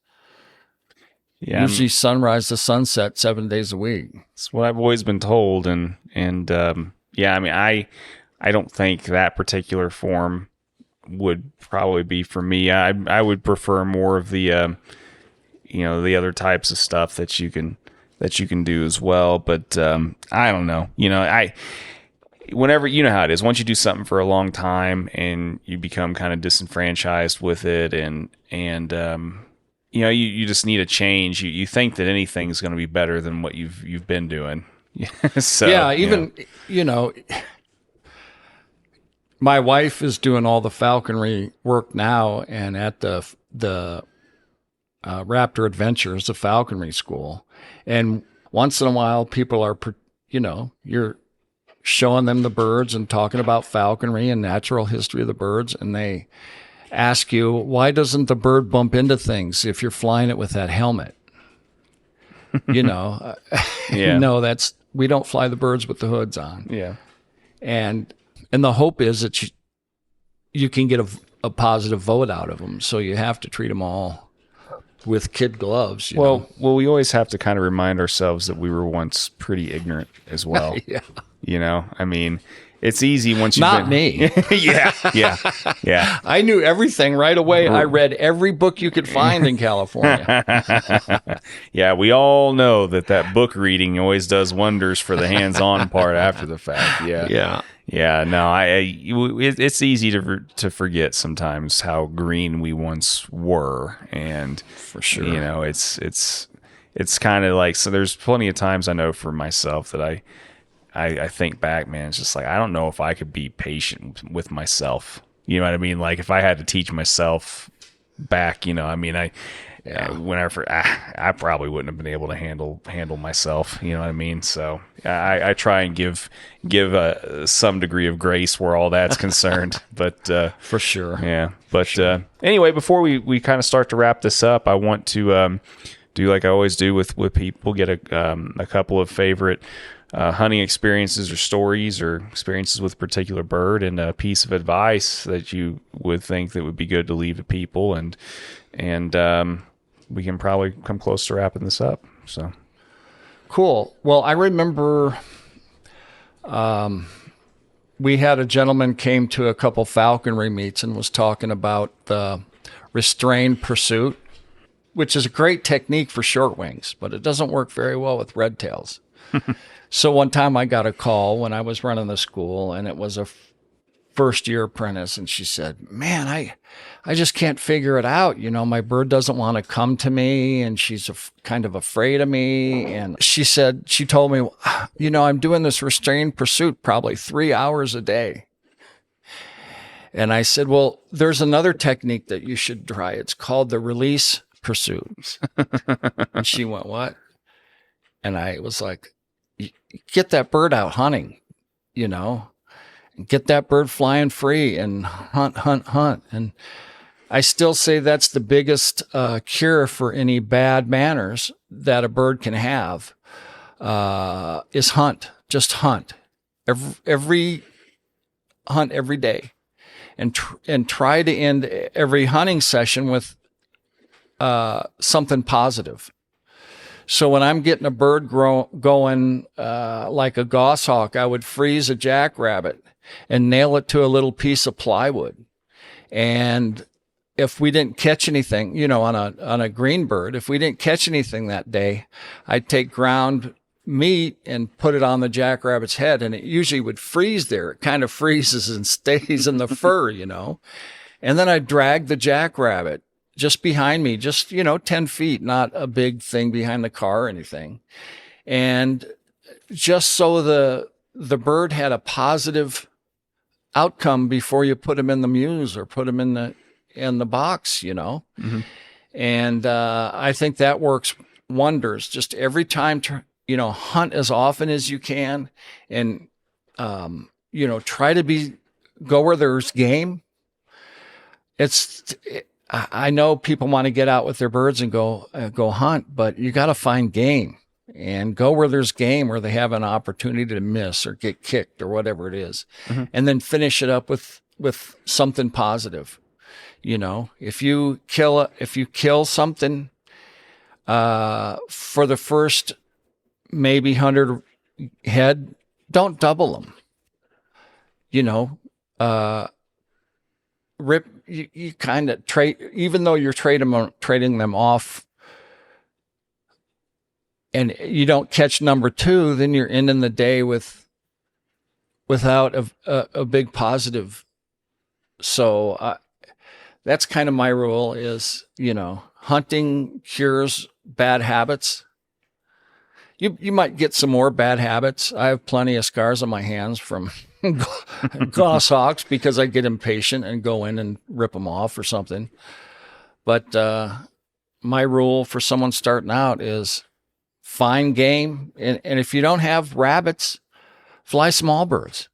usually sunrise to sunset 7 days a week. It's what I've always been told, and I don't think that particular form would probably be for me. I would prefer more of the the other types of stuff that you can do as well. But I don't know. Whenever, how it is, once you do something for a long time and you become kind of disenfranchised with it, and you just need a change. You think that anything's going to be better than what you've been doing. So my wife is doing all the falconry work now, and at the Raptor Adventures, the falconry school. And once in a while, people are, showing them the birds and talking about falconry and natural history of the birds. And they ask you, why doesn't the bird bump into things if you're flying it with that helmet? No, we don't fly the birds with the hoods on. Yeah. And the hope is that you can get a positive vote out of them. So you have to treat them all with kid gloves. Well, we always have to kind of remind ourselves that we were once pretty ignorant as well. Yeah. I mean, it's easy once you've Not me. Yeah. I knew everything right away. I read every book you could find in California. Yeah, we all know that book reading always does wonders for the hands-on part after the fact. Yeah. No, it's easy to forget sometimes how green we once were, and for sure, it's kind of like, so there's plenty of times I know for myself that I think back, man, it's just like, I don't know if I could be patient with myself. You know what I mean? Like if I had to teach myself back, I probably wouldn't have been able to handle myself. You know what I mean? So I try and give some degree of grace where all that's concerned, but for sure. Yeah. But anyway, before we kind of start to wrap this up, I want to do like I always do with people, get a couple of favorite hunting experiences or stories or experiences with a particular bird, and a piece of advice that you would think that would be good to leave to people, and we can probably come close to wrapping this up. So cool. Well, I remember we had a gentleman came to a couple falconry meets and was talking about the restrained pursuit, which is a great technique for short wings, but it doesn't work very well with red tails. So one time I got a call when I was running the school, and it was a first-year apprentice, and she said, man, I just can't figure it out. My bird doesn't want to come to me, and she's kind of afraid of me. And she told me, I'm doing this restrained pursuit probably 3 hours a day. And I said, well, there's another technique that you should try. It's called the release pursuit. And she went, what? And I was like, get that bird out hunting, and get that bird flying free and hunt. And I still say that's the biggest cure for any bad manners that a bird can have, is hunt. Just hunt. Every hunt every day. And try to end every hunting session with something positive. So when I'm getting a bird going like a goshawk, I would freeze a jackrabbit and nail it to a little piece of plywood. And if we didn't catch anything, on a green bird, if we didn't catch anything that day, I'd take ground meat and put it on the jackrabbit's head, and it usually would freeze there. It kind of freezes and stays in the fur, And then I'd drag the jackrabbit just behind me, just, 10 feet, not a big thing behind the car or anything. And just so the bird had a positive outcome before you put him in the muse or put him in the box, Mm-hmm. And I think that works wonders. Just every time, hunt as often as you can, and, try to go where there's game. I know people want to get out with their birds and go hunt, but you got to find game and go where there's game, where they have an opportunity to miss or get kicked or whatever it is, mm-hmm. and then finish it up with something positive. If you kill something for the first maybe 100 head, don't double them. You kind of trade, even though you're trading them off, and you don't catch number 2, then you're ending the day without a big positive. So that's kind of my rule is, hunting cures bad habits. You might get some more bad habits. I have plenty of scars on my hands from goshawks because I get impatient and go in and rip them off or something. But my rule for someone starting out is find game. And if you don't have rabbits, fly small birds.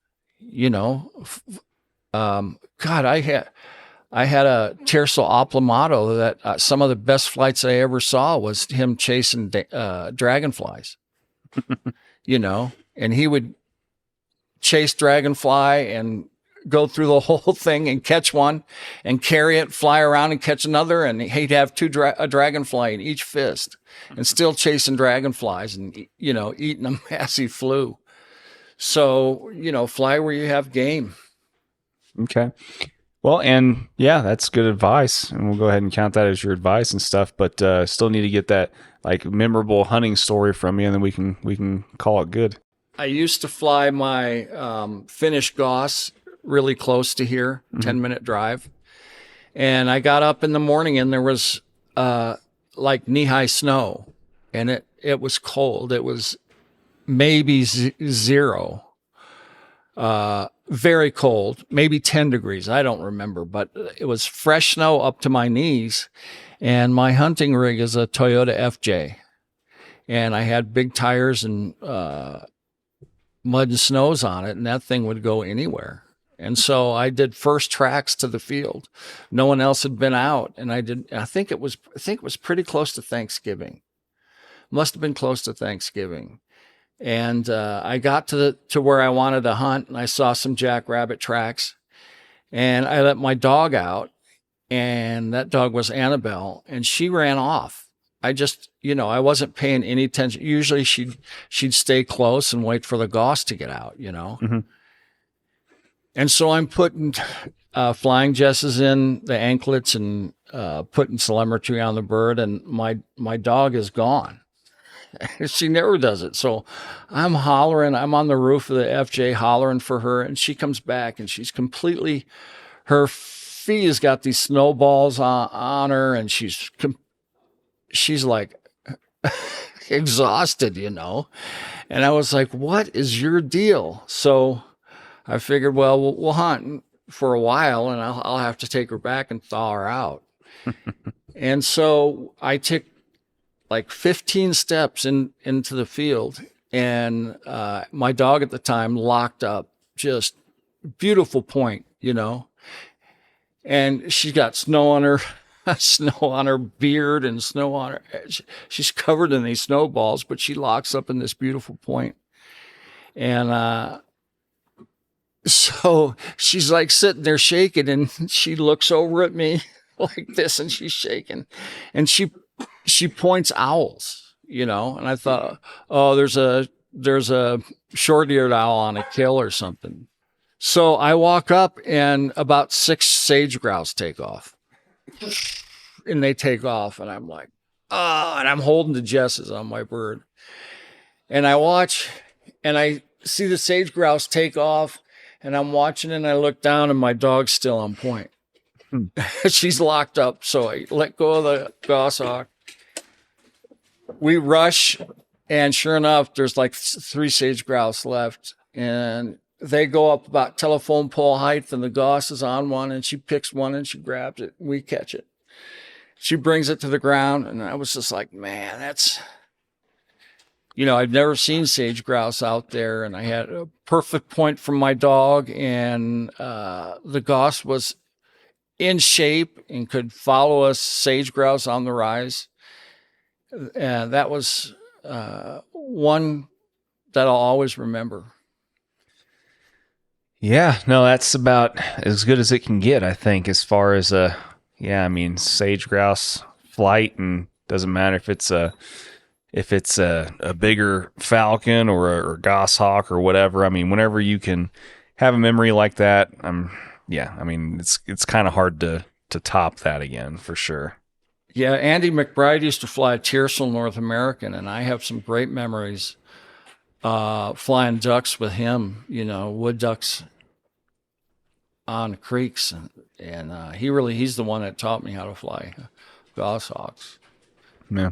God, I had a Terzo Aplomato that some of the best flights I ever saw was him chasing dragonflies. And he would chase dragonfly and go through the whole thing and catch one and carry it, fly around and catch another. And he'd have a dragonfly in each fist and still chasing dragonflies and, eating them as he flew. So, fly where you have game. Okay. Well, and yeah, that's good advice. And we'll go ahead and count that as your advice and stuff, but still need to get that like memorable hunting story from you, and then we can call it good. I used to fly my Finnish Goss really close to here, 10-minute drive. And I got up in the morning and there was like knee-high snow, and it was cold. It was maybe zero, very cold, maybe 10 degrees. I don't remember, but it was fresh snow up to my knees. And my hunting rig is a Toyota FJ. And I had big tires and mud and snows on it, and that thing would go anywhere. And so I did first tracks to the field. No one else had been out, and I think it was pretty close to Thanksgiving. Must have been close to Thanksgiving. And I got to where I wanted to hunt, and I saw some jackrabbit tracks, and I let my dog out, and that dog was Annabelle, and she ran off. I just, I wasn't paying any attention. Usually she'd stay close and wait for the goss to get out, Mm-hmm. And so I'm putting flying jesses in the anklets and putting telemetry on the bird, and my dog is gone. She never does it. So I'm hollering. I'm on the roof of the FJ hollering for her, and she comes back, and she's completely, her feet has got these snowballs on her, and she's like exhausted, And I was like, what is your deal? So I figured, well, we'll hunt for a while, and I'll have to take her back and thaw her out. And so I took like 15 steps into the field, and my dog at the time locked up, just beautiful point, and she's got snow on her beard and snow on her. She's covered in these snowballs, but she locks up in this beautiful point. And so she's like sitting there shaking, and she looks over at me like this, and she's shaking, and she points owls, and I thought, oh, there's a short-eared owl on a kill or something. So I walk up, and about 6 sage grouse take off. And they take off, and I'm like, and I'm holding the jesses on my bird. And I watch, and I see the sage grouse take off, and I'm watching, and I look down, and my dog's still on point. She's locked up, so I let go of the goshawk. We rush, and sure enough, there's like 3 sage grouse left, and they go up about telephone pole height, and the goss is on one, and she picks one, and she grabs it, and we catch it. She brings it to the ground, and I was just like, man, that's, I've never seen sage grouse out there, and I had a perfect point from my dog, and the goss was in shape and could follow us sage grouse on the rise. And that was one that I'll always remember. Yeah, no, that's about as good as it can get, I think, as far as sage grouse flight, and doesn't matter if it's a bigger falcon or a goshawk or whatever. I mean, whenever you can have a memory like that, it's kind of hard to top that again, for sure. Yeah, Andy McBride used to fly a Terzo North American, and I have some great memories flying ducks with him, wood ducks on creeks, and he's the one that taught me how to fly goshawks. Yeah,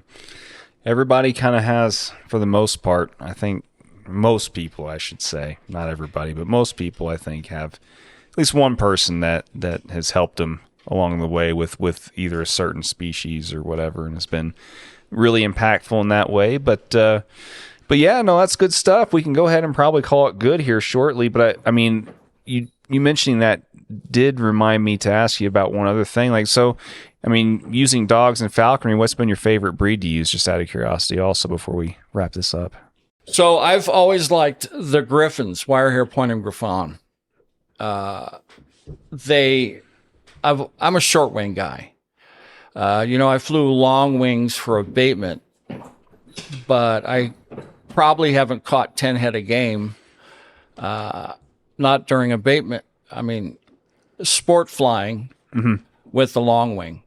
everybody kind of has, for the most part, I think most people, I should say, not everybody, but most people, I think, have at least one person that has helped them along the way with either a certain species or whatever, and has been really impactful in that way. But But yeah, no, that's good stuff. We can go ahead and probably call it good here shortly. But I mean, you mentioning that did remind me to ask you about one other thing. Like, so, I mean, using dogs in falconry, what's been your favorite breed to use, just out of curiosity also, before we wrap this up? So I've always liked the Griffons, wire hair pointed Griffon. I'm a short wing guy. I flew long wings for abatement, but I probably haven't caught 10 head of game, not during abatement. I mean, sport flying with the long wing.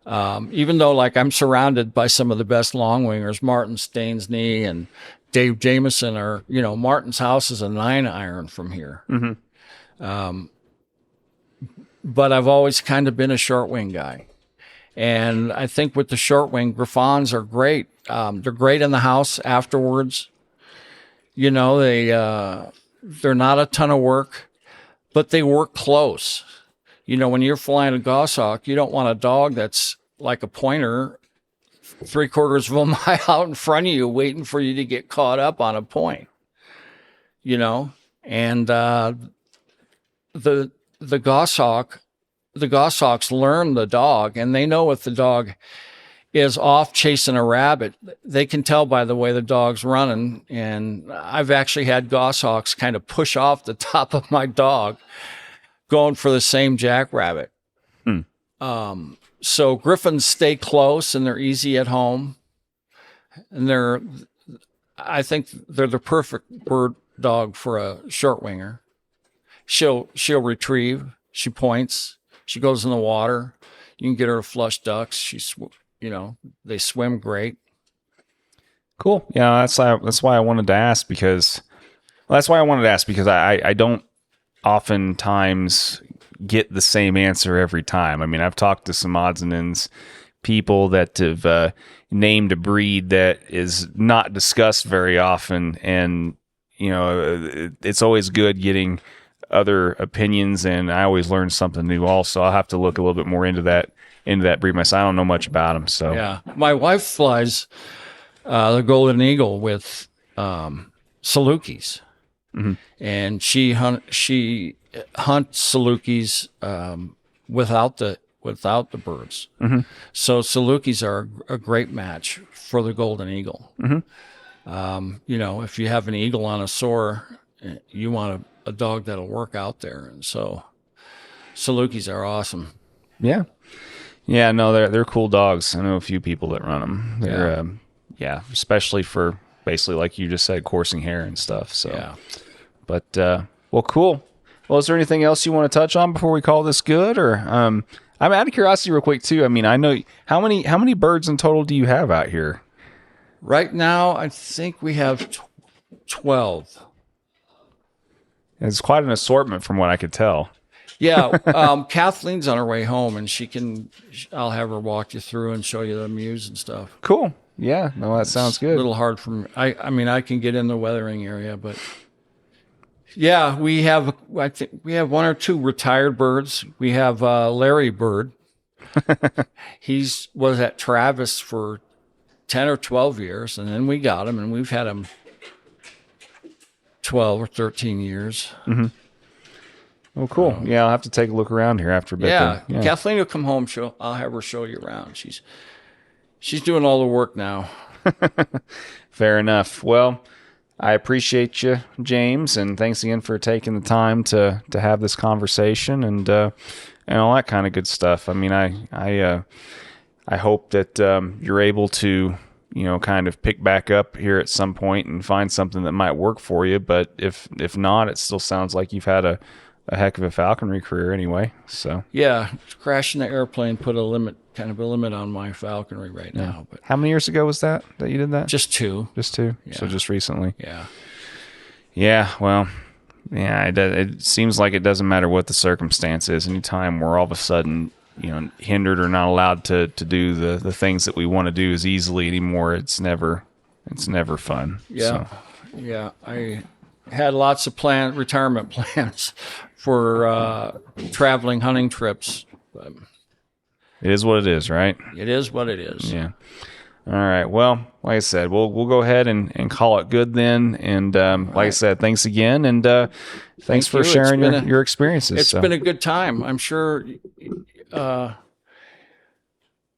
Even though, like, I'm surrounded by some of the best long wingers, Martin Stainsney and Dave Jameson are, Martin's house is a 9-iron from here. But I've always kind of been a short wing guy. And I think with the short wing, Griffons are great. They're great in the house afterwards. They're not a ton of work, but they work close. When you're flying a goshawk, you don't want a dog that's like a pointer 3/4 of a mile out in front of you waiting for you to get caught up on a point. And the goshawks learn the dog, and they know if the dog is off chasing a rabbit. They can tell by the way the dog's running. And I've actually had goshawks kind of push off the top of my dog going for the same jackrabbit. So Griffons stay close and they're easy at home. And I think they're the perfect bird dog for a short winger. She'll retrieve, she points, she goes in the water. You can get her to flush ducks. They swim great. Cool. Yeah, that's why I wanted to ask, because I don't oftentimes get the same answer every time. I mean, I've talked to some odds and ends people that have named a breed that is not discussed very often, and it's always good getting other opinions, and I always learn something new. Also, I'll have to look a little bit more into that breed myself. I don't know much about them. So yeah, my wife flies the golden eagle with Salukis, and she hunts Salukis without the birds. So Salukis are a great match for the golden eagle. If you have an eagle on a soar, you want a dog that'll work out there, and so Salukis are awesome. Yeah, no, they're cool dogs. I know a few people that run them. They're especially for basically, like you just said, coursing hare and stuff. So yeah, but well, cool. Well, is there anything else you want to touch on before we call this good? Or I'm out of curiosity, real quick too. I mean, I know how many birds in total do you have out here? Right now, I think we have 12. It's quite an assortment from what I could tell. Yeah, Kathleen's on her way home, and I'll have her walk you through and show you the mews and stuff. Cool. Yeah, no, that sounds good. A little hard for me. I mean, I can get in the weathering area, but yeah, I think we have one or two retired birds. We have Larry Bird. He was at Travis for 10 or 12 years, and then we got him, and we've had him 12 or 13 years. Oh, cool. Yeah, I'll have to take a look around here after a bit. Yeah, Kathleen will come home. I'll have her show you around. She's doing all the work now. Fair enough. Well, I appreciate you, James, and thanks again for taking the time to have this conversation and all that kind of good stuff. I mean, I hope that you're able to kind of pick back up here at some point and find something that might work for you. But if not, it still sounds like you've had a heck of a falconry career anyway. So yeah, crashing the airplane put a limit on my falconry right now. But how many years ago was that you did that? Just two. Just two. Yeah. So just recently. Yeah. Yeah. Well, yeah. It seems like it doesn't matter what the circumstance is. Anytime we're all of a sudden hindered or not allowed to do the things that we want to do as easily anymore, it's never fun. Yeah. So. Yeah. I had lots of retirement plans for traveling hunting trips. It is what it is, right? It is what it is. Yeah. All right. Well, like I said, we'll go ahead and call it good then. And like I said, thanks again, and thanks for sharing your experiences. It's been a good time. I'm sure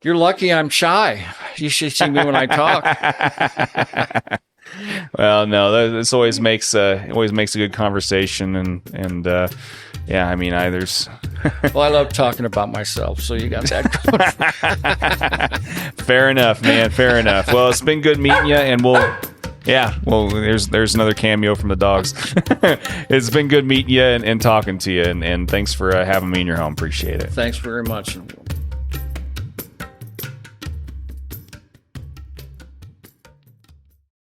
you're lucky I'm shy. You should see me when I talk. Well, no, this always makes a good conversation, and yeah, I mean, there's. Well, I love talking about myself, so you got that going. Fair enough, man. Fair enough. Well, it's been good meeting you, and there's another cameo from the dogs. It's been good meeting you and talking to you, and thanks for having me in your home. Appreciate it. Thanks very much.